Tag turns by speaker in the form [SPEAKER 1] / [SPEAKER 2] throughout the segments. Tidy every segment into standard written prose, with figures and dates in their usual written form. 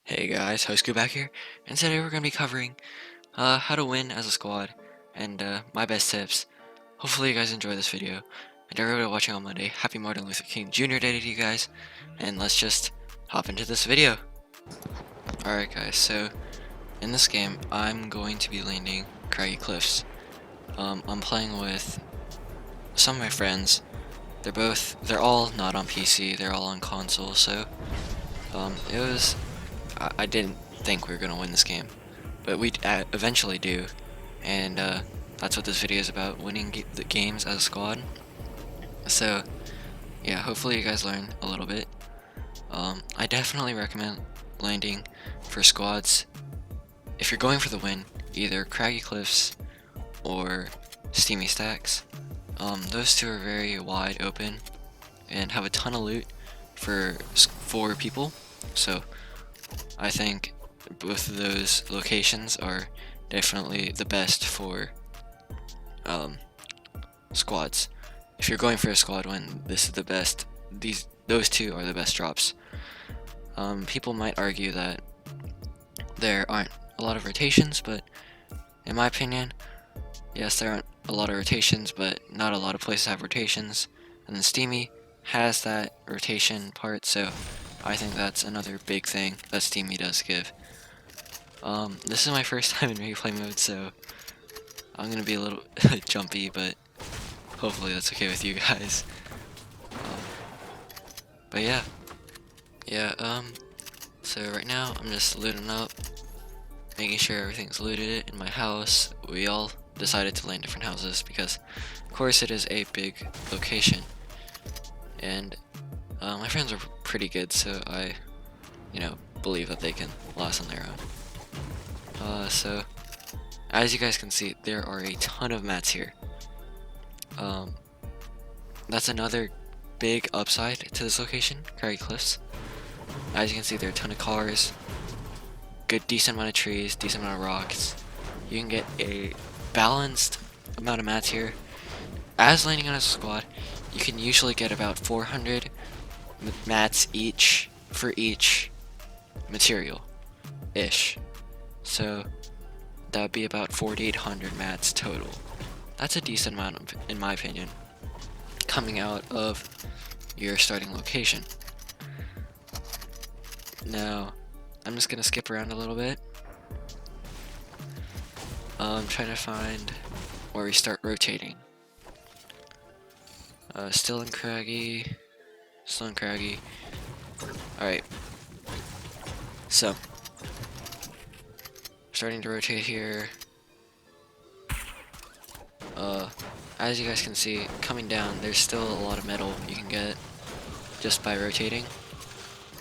[SPEAKER 1] Hey guys, Hosku back here, and today we're going to be covering how to win as a squad and my best tips. Hopefully you guys enjoy this video, and everybody watching on Monday, happy Martin Luther King Jr. Day to you guys, and let's just hop into this video. Alright guys, so in this game, I'm going to be landing craggy cliffs. I'm playing with some of my friends. They're all not on PC, they're all on console, so I didn't think we were going to win this game, but we eventually do, and that's what this video is about, winning the games as a squad. So yeah, hopefully you guys learn a little bit. I definitely recommend landing for squads if you're going for the win, either craggy cliffs or steamy stacks. Those two are very wide open and have a ton of loot for 4 people, so I think both of those locations are definitely the best for squads. If you're going for a squad win, this is the best. Those two are the best drops. People might argue that there aren't a lot of rotations, but in my opinion, yes, there aren't a lot of rotations, but not a lot of places have rotations. And then Steamy has that rotation part, so I think that's another big thing that Steamy does give. This is my first time in replay mode, so I'm gonna be a little jumpy, but hopefully that's okay with you guys. But yeah, so right now I'm just looting up, making sure everything's looted in my house. We all decided to land different houses because, of course, it is a big location, and my friends are pretty good, so I, believe that they can last on their own. So as you guys can see, there are a ton of mats here. That's another big upside to this location, Craggy Cliffs. As you can see, there are a ton of cars, decent amount of trees, decent amount of rocks. You can get a balanced amount of mats here. As landing on a squad, you can usually get about 400 mats each for each material-ish. So that would be about 4,800 mats total. That's a decent amount, in my opinion, coming out of your starting location. Now, I'm just gonna skip around a little bit. I'm trying to find where we start rotating. Still in craggy. Alright. So, starting to rotate here. As you guys can see, coming down, there's still a lot of metal you can get just by rotating.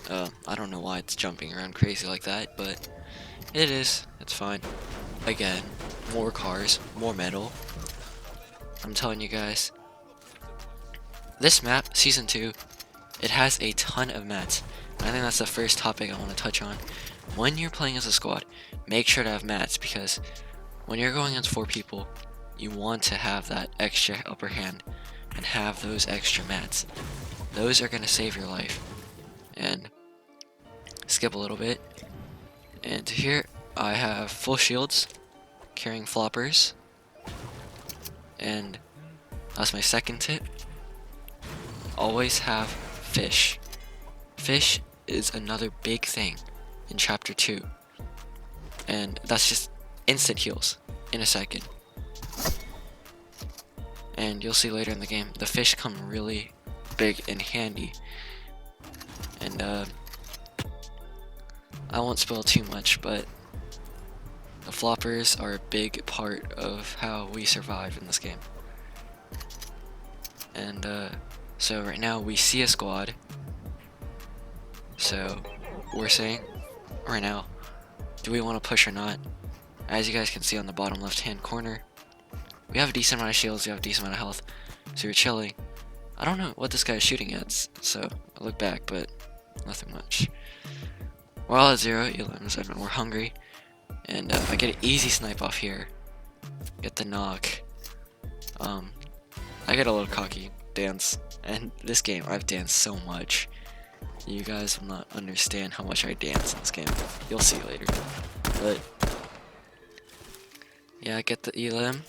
[SPEAKER 1] I don't know why it's jumping around crazy like that, but it is. It's fine. Again, more cars, more metal. I'm telling you guys, this map, Season 2, it has a ton of mats. And I think that's the first topic I want to touch on. When you're playing as a squad, make sure to have mats, because when you're going against 4 people, you want to have that extra upper hand and have those extra mats. Those are going to save your life. And skip a little bit. And here I have full shields, carrying floppers. And that's my second tip. Always have fish. Fish is another big thing in Chapter 2. And that's just instant heals in a second. And you'll see later in the game, the fish come really big and handy. And I won't spoil too much, but the floppers are a big part of how we survive in this game. And so right now we see a squad. So we're saying right now, do we want to push or not? As you guys can see on the bottom left hand corner, we have a decent amount of shields, we have a decent amount of health, so we're chilling. I don't know what this guy is shooting at, so I look back, but nothing much. We're all at 0, 11-7, we're hungry, and I get an easy snipe off here, get the knock. I get a little cocky, dance, and this game I've danced so much. You guys will not understand how much I dance in this game. You'll see later. But yeah, get the elim.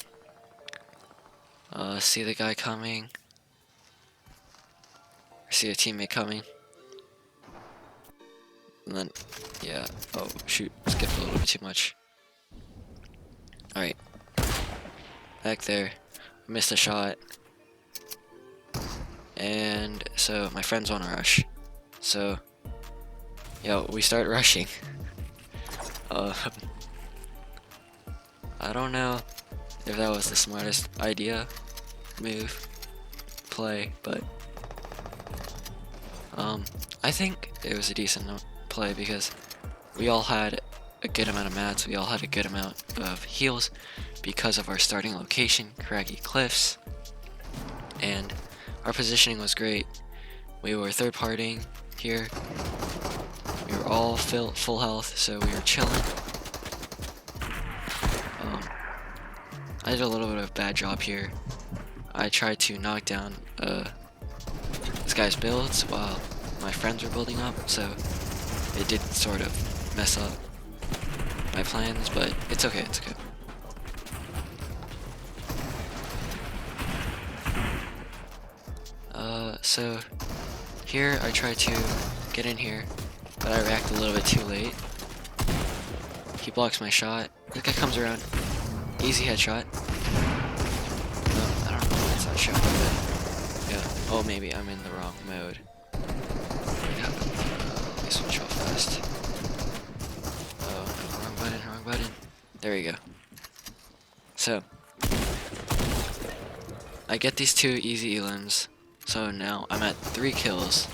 [SPEAKER 1] See the guy coming. See a teammate coming. And then, yeah. Oh shoot, skipped a little bit too much. Alright. Back there. Missed a shot. And so my friends want to rush. So, yo, we start rushing. I don't know if that was the smartest idea, move, play, but I think it was a decent play because we all had a good amount of mats, we all had a good amount of heals because of our starting location, craggy cliffs, and our positioning was great. We were third partying here. We were all full health, so we were chilling. I did a little bit of a bad job here. I tried to knock down this guy's builds while my friends were building up, so it did sort of mess up my plans, but it's okay, it's okay. So here I tried to get in here, but I reacted a little bit too late. He blocks my shot. This guy comes around. Easy headshot. No, I don't know if it's that shot, but yeah. Oh, maybe I'm in the wrong mode. Yeah. Let me switch off fast. Oh, no, wrong button. There we go. So, I get these 2 easy elims. So now I'm at 3 kills.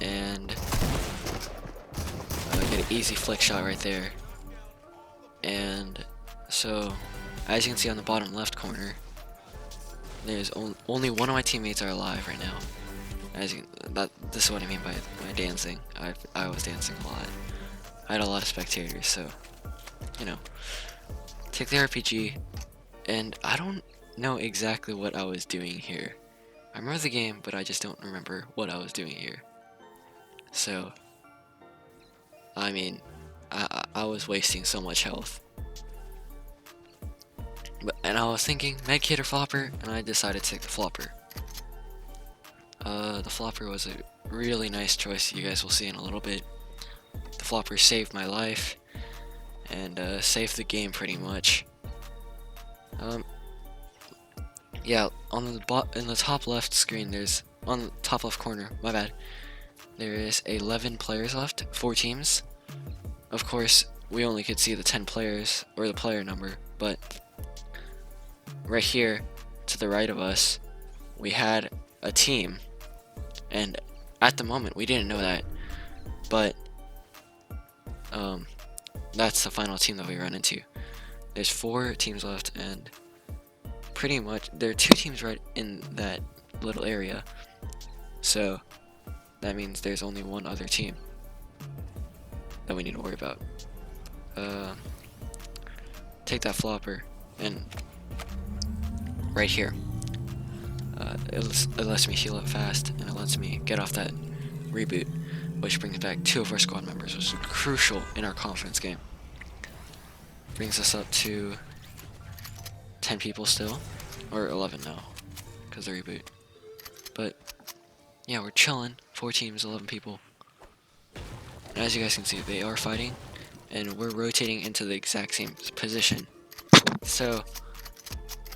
[SPEAKER 1] And I get an easy flick shot right there. And so, as you can see on the bottom left corner, there's only one of my teammates are alive right now. This is what I mean by my dancing. I was dancing a lot. I had a lot of spectators, so you know. Take the RPG, and I don't know exactly what I was doing here. I remember the game, but I just don't remember what I was doing here. So, I mean, I was wasting so much health. And I was thinking medkit or flopper, and I decided to take the flopper. The flopper was a really nice choice, you guys will see in a little bit. The flopper saved my life, and saved the game pretty much. Yeah, in the top left screen, on the top left corner, my bad, there is 11 players left, 4 teams. Of course, we only could see the 10 players, or the player number, but right here, to the right of us, we had a team, and at the moment, we didn't know that, but that's the final team that we run into. There's 4 teams left, and pretty much, there are 2 teams right in that little area, so that means there's only one other team that we need to worry about. Take that flopper, and right here, it lets me heal up fast, and it lets me get off that reboot, which brings back 2 of our squad members, which is crucial in our confidence game. Brings us up to 10 people still, or 11 now, because of the reboot. But yeah, we're chilling. 4 teams, 11 people. And as you guys can see, they are fighting, and we're rotating into the exact same position. So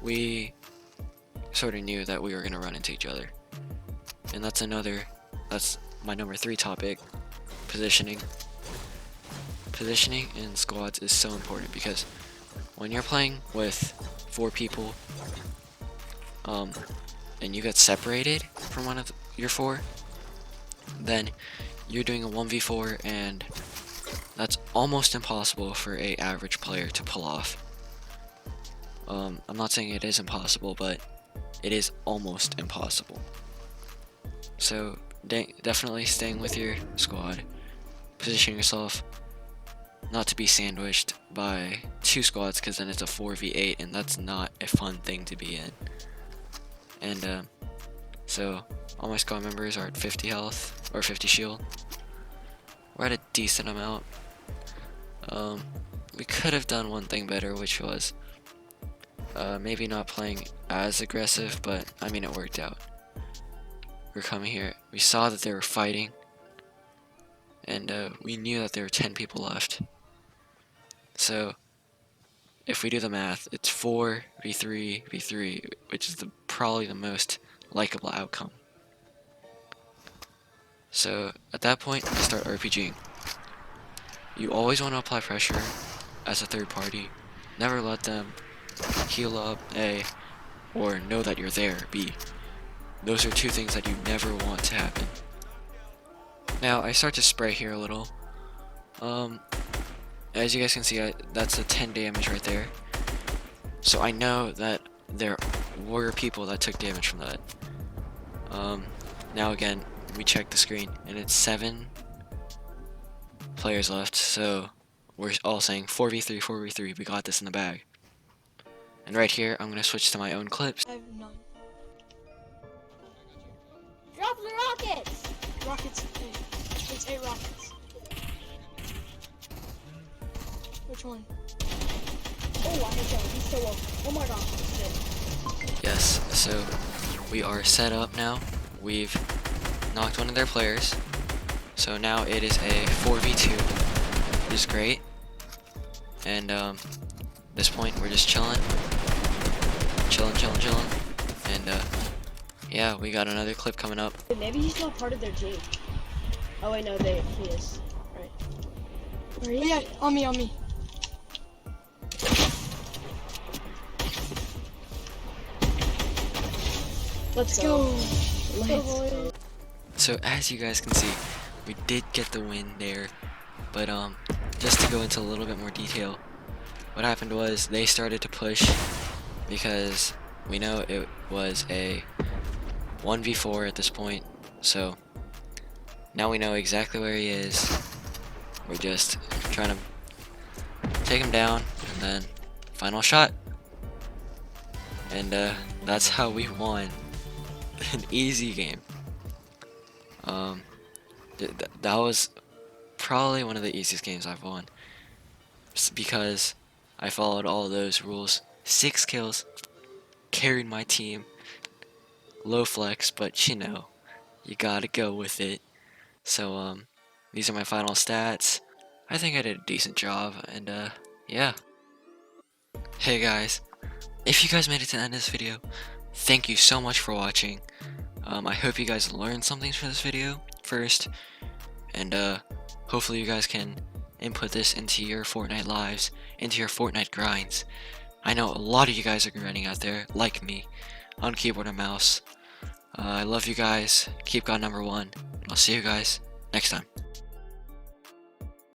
[SPEAKER 1] we sort of knew that we were going to run into each other. And that's my number 3 topic, positioning. Positioning in squads is so important because when you're playing with 4 people, and you get separated from one of your 4, then you're doing a 1v4, and that's almost impossible for an average player to pull off. I'm not saying it is impossible, but it is almost impossible. So definitely staying with your squad, positioning yourself not to be sandwiched by 2 squads, because then it's a 4v8, and that's not a fun thing to be in. And So all my squad members are at 50 health or 50 shield. We're at a decent amount. We could have done one thing better, which was maybe not playing as aggressive, but I mean it worked out. We're coming here. We saw that they were fighting, and we knew that there were 10 people left. So if we do the math, it's 4v3v3, which is probably the most likable outcome. So at that point, I start RPGing. You always want to apply pressure as a third party. Never let them heal up, A, or know that you're there, B. Those are two things that you never want to happen. Now, I start to spray here a little. As you guys can see, that's a 10 damage right there. So I know that there were people that took damage from that. Now again, we check the screen, and it's 7 players left, so we're all saying 4v3, 4v3, we got this in the bag. And right here, I'm gonna switch to my own clips.
[SPEAKER 2] I have none.
[SPEAKER 3] Drop the rockets!
[SPEAKER 2] Rockets, 8. It's 8 rockets. Which one?
[SPEAKER 3] Oh, I hit him. He's so low. Oh my god. Shit.
[SPEAKER 1] Yes, so we are set up now. We've knocked one of their players. So now it is a 4v2, which is great. And this point we're just chilling. And yeah, we got another clip coming up.
[SPEAKER 3] Maybe he's not part of their team. Oh wait, no, he is. Right.
[SPEAKER 2] Where are you? Yeah, on me.
[SPEAKER 3] Let's go.
[SPEAKER 2] Let's go.
[SPEAKER 1] So as you guys can see, we did get the win there. But just to go into a little bit more detail, what happened was they started to push because we know it was a 1v4 at this point. So now we know exactly where he is. We're just trying to take him down, and then final shot. And that's how we won an easy game. That was probably one of the easiest games I've won, because I followed all those rules. 6 kills, carried my team, low flex, but you know, you gotta go with it. So these are my final stats. I think I did a decent job, and yeah. Hey guys, if you guys made it to the end of this video, thank you so much for watching. I hope you guys learned something from this video first, and hopefully you guys can input this into your Fortnite lives, into your Fortnite grinds. I know a lot of you guys are grinding out there, like me, on keyboard and mouse. I love you guys. Keep God number 1. And I'll see you guys next time.